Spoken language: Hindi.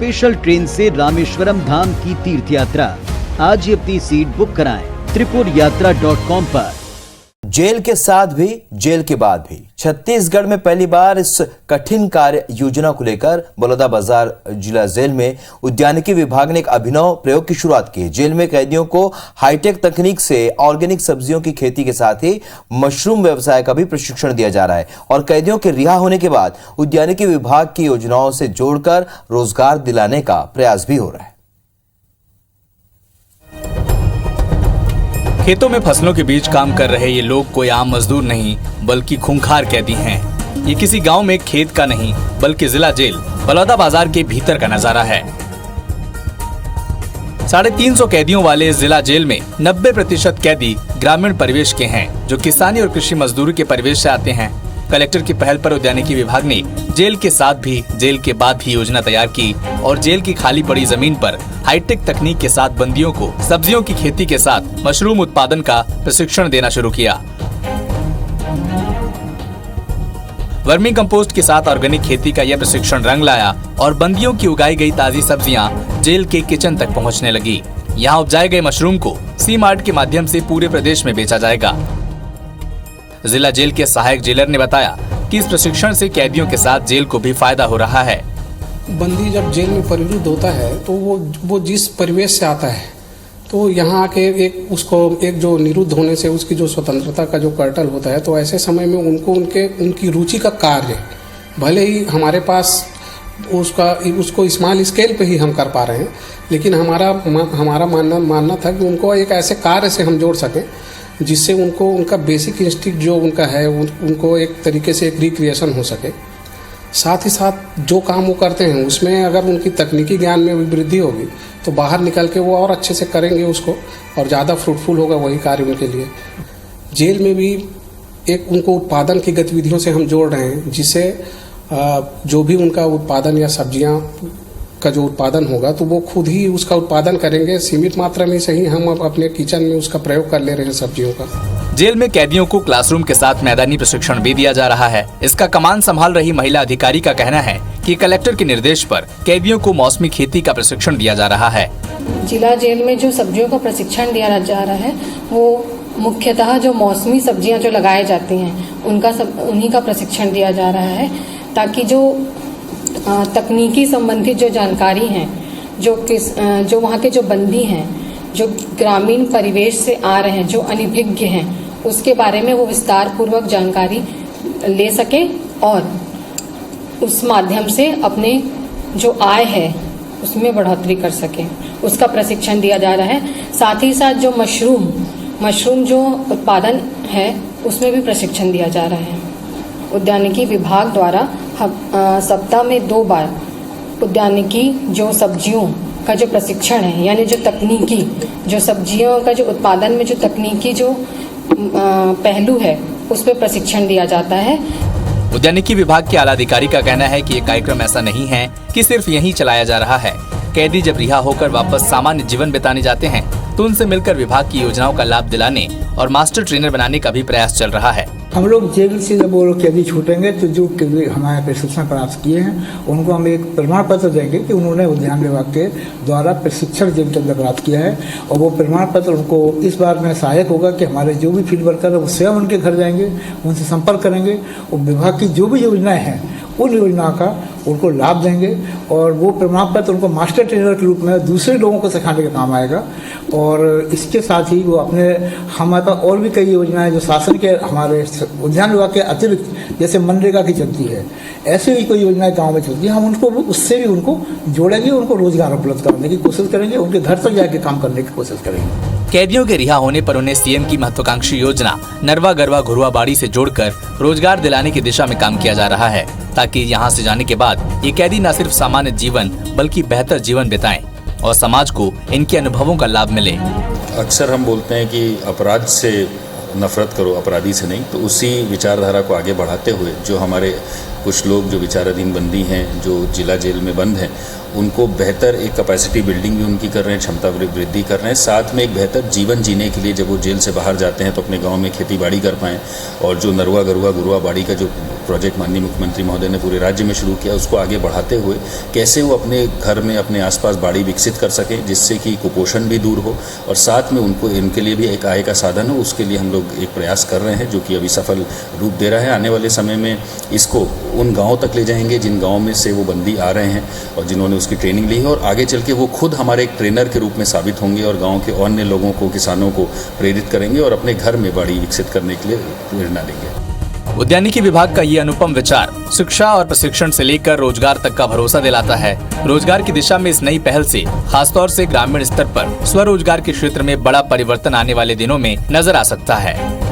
स्पेशल ट्रेन से रामेश्वरम धाम की तीर्थ यात्रा। आज ही अपनी सीट बुक कराएं त्रिपुरयात्रा.com पर। जेल के साथ भी जेल के बाद भी छत्तीसगढ़ में पहली बार इस कठिन कार्य योजना को लेकर बलौदाबाजार जिला जेल में उद्यानिकी विभाग ने एक अभिनव प्रयोग की शुरुआत की। जेल में कैदियों को हाईटेक तकनीक से ऑर्गेनिक सब्जियों की खेती के साथ ही मशरूम व्यवसाय का भी प्रशिक्षण दिया जा रहा है और कैदियों के रिहा होने के बाद उद्यानिकी विभाग की योजनाओं से जोड़कर रोजगार दिलाने का प्रयास भी हो रहा है। खेतों में फसलों के बीच काम कर रहे ये लोग कोई आम मजदूर नहीं बल्कि खूंखार कैदी हैं। ये किसी गांव में खेत का नहीं बल्कि जिला जेल बलौदाबाजार के भीतर का नजारा है। 350 कैदियों वाले इस जिला जेल में 90% कैदी ग्रामीण परिवेश के हैं जो किसानी और कृषि मजदूरी के परिवेश से आते हैं। कलेक्टर की पहल पर उद्यानिकी विभाग ने जेल के साथ भी जेल के बाद भी योजना तैयार की और जेल की खाली पड़ी जमीन पर हाईटेक तकनीक के साथ बंदियों को सब्जियों की खेती के साथ मशरूम उत्पादन का प्रशिक्षण देना शुरू किया। वर्मी कंपोस्ट के साथ ऑर्गेनिक खेती का यह प्रशिक्षण रंग लाया और बंदियों की उगाई गई ताजी सब्जियां जेल के किचन तक पहुंचने लगी। यहां उपजाए गए मशरूम को सी मार्ट के माध्यम से पूरे प्रदेश में बेचा जाएगा। जिला जेल के सहायक जेलर ने बताया कि इस प्रशिक्षण से कैदियों के साथ जेल को भी फायदा हो रहा है। बंदी जब जेल में परिरुद्ध होता है तो वो जिस परिवेश से आता है तो यहाँ आके एक जो निरुद्ध होने से उसकी जो स्वतंत्रता का जो कर्टल होता है, तो ऐसे समय में उनकी रुचि का कार्य भले ही हमारे पास उसको स्मॉल स्केल पे ही हम कर पा रहे हैं, लेकिन हमारा मानना था कि उनको एक ऐसे कार्य से हम जोड़ सकें जिससे उनका बेसिक इंस्टिंक्ट जो उनका है उनको एक तरीके से एक रिक्रिएशन हो सके। साथ ही साथ जो काम वो करते हैं उसमें अगर उनकी तकनीकी ज्ञान में भी वृद्धि होगी तो बाहर निकल के वो और अच्छे से करेंगे उसको और ज़्यादा फ्रूटफुल होगा वही कार्य उनके लिए। जेल में भी एक उनको उत्पादन की गतिविधियों से हम जोड़ रहे हैं जिससे जो भी उनका उत्पादन या सब्जियां का जो उत्पादन होगा तो वो खुद ही उसका उत्पादन करेंगे। सीमित मात्रा में सही हम अपने किचन में उसका प्रयोग कर ले रहे हैं सब्जियों का। जेल में कैदियों को क्लासरूम के साथ मैदानी प्रशिक्षण भी दिया जा रहा है। इसका कमान संभाल रही महिला अधिकारी का कहना है कि कलेक्टर के निर्देश पर कैदियों को मौसमी खेती का प्रशिक्षण दिया जा रहा है। जिला जेल में जो सब्जियों का प्रशिक्षण दिया जा रहा है वो मुख्यतः जो मौसमी सब्जियां जो लगाई जाती हैं उन्हीं का प्रशिक्षण दिया जा रहा है, ताकि जो तकनीकी संबंधित जो जानकारी हैं, जो वहाँ के जो बंदी हैं, जो ग्रामीण परिवेश से आ रहे हैं, जो अनभिज्ञ हैं, उसके बारे में वो विस्तार पूर्वक जानकारी ले सके और उस माध्यम से अपने जो आय है उसमें बढ़ोतरी कर सके, उसका प्रशिक्षण दिया जा रहा है। साथ ही साथ जो मशरूम जो उत्पादन है उसमें भी प्रशिक्षण दिया जा रहा है। उद्यानिकी विभाग द्वारा सप्ताह में 2 बार उद्यानिकी जो सब्जियों का जो प्रशिक्षण है, यानी जो तकनीकी जो सब्जियों का जो उत्पादन में जो तकनीकी जो पहलू है उस पर प्रशिक्षण दिया जाता है। उद्यानिकी विभाग के आला अधिकारी का कहना है कि ये कार्यक्रम ऐसा नहीं है कि सिर्फ यहीं चलाया जा रहा है। कैदी जब रिहा होकर वापस सामान्य जीवन बिताने जाते हैं तो उनसे मिलकर विभाग की योजनाओं का लाभ दिलाने और मास्टर ट्रेनर बनाने का भी प्रयास चल रहा है। हम लोग जेल से जब वो लोग कैदी छूटेंगे तो जो कैदी हमारे प्रशिक्षण प्राप्त किए हैं उनको हम एक प्रमाण पत्र देंगे कि उन्होंने उद्यान विभाग के द्वारा प्रशिक्षण जेल के अंदर प्राप्त किया है, और वो प्रमाण पत्र उनको इस बात में सहायक होगा कि हमारे जो भी फील्ड वर्कर है वो स्वयं उनके घर जाएंगे, उनसे संपर्क करेंगे और विभाग की जो भी योजनाएँ हैं उन योजना का उनको लाभ देंगे, और वो प्रमाण पत्र उनको मास्टर ट्रेनर के रूप में दूसरे लोगों को सिखाने का काम आएगा। और इसके साथ ही वो हमारे पास और भी कई योजनाएं जो शासन के हमारे उद्यान विभाग के अतिरिक्त जैसे मनरेगा की चलती है, ऐसे भी कोई योजनाएं गांव में चलती है, हम उनको उससे भी उनको जोड़ेंगे, उनको रोजगार उपलब्ध कराने की कोशिश करेंगे, उनके घर तक जाके काम करने की कोशिश करेंगे। कैदियों के रिहा होने पर उन्हें सीएम की महत्वाकांक्षी योजना नरवा गरवा घुरवा बाड़ी से जोड़कर रोजगार दिलाने की दिशा में काम किया जा रहा है, ताकि यहाँ से जाने के बाद ये कैदी न सिर्फ सामान्य जीवन बल्कि बेहतर जीवन बिताएं और समाज को इनके अनुभवों का लाभ मिले। अक्सर हम बोलते हैं कि अपराध से नफरत करो, अपराधी से नहीं, तो उसी विचारधारा को आगे बढ़ाते हुए जो हमारे कुछ लोग जो विचाराधीन बंदी हैं, जो जिला जेल में बंद हैं, उनको बेहतर एक कैपेसिटी बिल्डिंग भी उनकी कर रहे हैं, क्षमता वृद्धि कर रहे हैं, साथ में एक बेहतर जीवन जीने के लिए जब वो जेल से बाहर जाते हैं तो अपने गांव में खेती बाड़ी कर पाएँ, और जो नरवा गरुआ गुरुआ बाड़ी का जो प्रोजेक्ट माननीय मुख्यमंत्री महोदय ने पूरे राज्य में शुरू किया, उसको आगे बढ़ाते हुए कैसे वो अपने घर में अपने आसपास बाड़ी विकसित कर सकें, जिससे कि कुपोषण भी दूर हो और साथ में उनको इनके लिए भी एक आय का साधन हो। उसके लिए हम लोग एक प्रयास कर रहे हैं जो कि अभी सफल रूप दे रहा है। आने वाले समय में इसको उन गाँव तक ले जाएंगे जिन गाँव में से वो बंदी आ रहे हैं और जिन्होंने उसकी ट्रेनिंग ली है, और आगे चल के वो खुद हमारे एक ट्रेनर के रूप में साबित होंगे और गाँव के अन्य लोगों को, किसानों को प्रेरित करेंगे और अपने घर में बाड़ी विकसित करने के लिए प्रेरणा देंगे। उद्यानिकी विभाग का ये अनुपम विचार शिक्षा और प्रशिक्षण से लेकर रोजगार तक का भरोसा दिलाता है। रोजगार की दिशा में इस नई पहल से खासतौर से ग्रामीण स्तर पर स्वरोजगार के क्षेत्र में बड़ा परिवर्तन आने वाले दिनों में नजर आ सकता है।